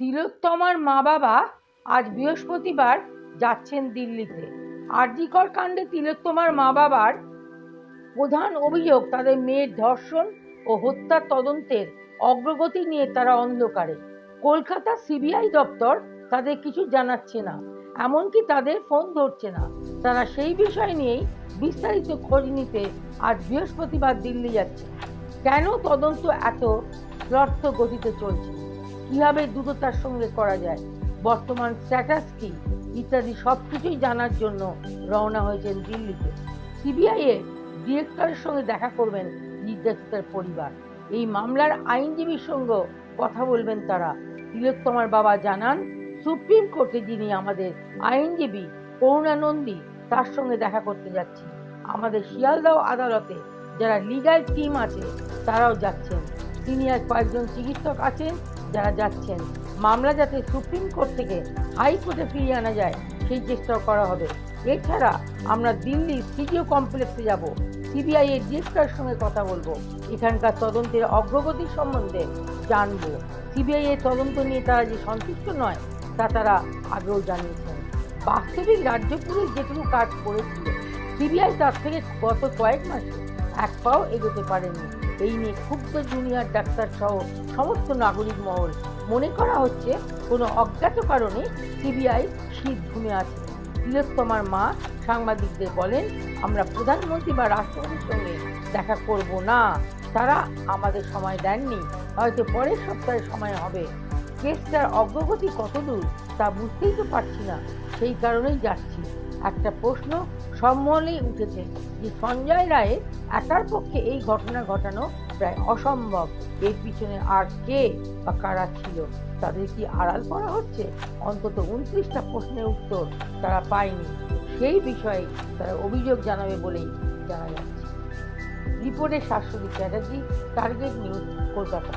তিলোত্তমার মা বাবা আজ বৃহস্পতিবার যাচ্ছেন দিল্লিতে। আরজি কর কাণ্ডে তিলোত্তমার মা বাবার প্রধান অভিযোগ, তাদের মেয়ের ধর্ষণ ও হত্যার তদন্তের অগ্রগতি নিয়ে তারা অন্ধকারে। কলকাতা সিবিআই দপ্তর তাদের কিছু জানাচ্ছে না, এমনকি তাদের ফোন ধরছে না। তারা সেই বিষয় নিয়েই বিস্তারিত খোঁজ নিতে আজ বৃহস্পতিবার দিল্লি যাচ্ছে। কেন তদন্ত এত দ্রুত গতিতে চলছে, কিভাবে দ্রুততার সঙ্গে করা যায়, বর্তমান স্ট্যাটাস কি ইত্যাদি সবকিছুই জানার জন্য রওনা হয়েছেন দিল্লিতে। সিবিআই এর ডিরেক্টরের সঙ্গে দেখা করবেন নির্যাতিতার পরিবার। এই মামলার আইনজীবীর সঙ্গে কথা বলবেন তারা। তিলোত্তমার বাবা জানান, সুপ্রিম কোর্টে যিনি আমাদের আইনজীবী করুণা নন্দী, তার সঙ্গে দেখা করতে যাচ্ছি। আমাদের শিয়ালদহ আদালতে যারা লিগ্যাল টিম আছে তারাও যাচ্ছেন। সিনিয়র কয়েকজন চিকিৎসক আছেন যারা যাচ্ছেন। মামলা যাতে সুপ্রিম কোর্ট থেকে হাইকোর্টে ফিরিয়ে আনা যায় সেই চেষ্টাও করা হবে। এছাড়া আমরা দিল্লি সিডিও কমপ্লেক্সে যাব, সিবিআই এর ডিরেক্টরের সঙ্গে কথা বলবো, এখানকার তদন্তের অগ্রগতি সম্বন্ধে জানবো। সিবিআই এর তদন্ত নিয়ে তারা যে সন্তুষ্ট নয় তা তারা আগেও জানিয়েছেন। বাস্তবিক রাজ্য পুলিশ যেটুকু কাজ করেছিল, সিবিআই তার থেকে গত কয়েক মাসে এক পাও এগোতে পারেনি। এই নিয়ে ক্ষুব্ধ জুনিয়র ডাক্তার সহ সমস্ত নাগরিক মহল। মনে করা হচ্ছে কোনো অজ্ঞাত কারণে সিবিআই শীত ঘুমে আছে। তিলোত্তমার মা সাংবাদিকদের বলেন, আমরা প্রধানমন্ত্রী বা রাষ্ট্রপতির সঙ্গে দেখা করব না, তারা আমাদের সময় দেননি, হয়তো পরের সপ্তাহে সময় হবে। কেসটার অগ্রগতি কতদূর তা বুঝতেই তো পারছি না, সেই কারণেই যাচ্ছি। একটা প্রশ্ন সম্মহলেই উঠেছে যে সঞ্জয় রায়ের একার পক্ষে এই ঘটনা ঘটানো প্রায় অসম্ভব। এর পিছনে আর কে বা কারা ছিল, তাদের কি আড়াল করা হচ্ছে? অন্তত 29টা প্রশ্নের উত্তর তারা পায়নি। সেই বিষয়ে তারা অভিযোগ জানাবে বলেই জানা যাচ্ছে। রিপোর্টে শাশ্বতী চ্যাটার্জি, টার্গেট নিউজ, কলকাতা।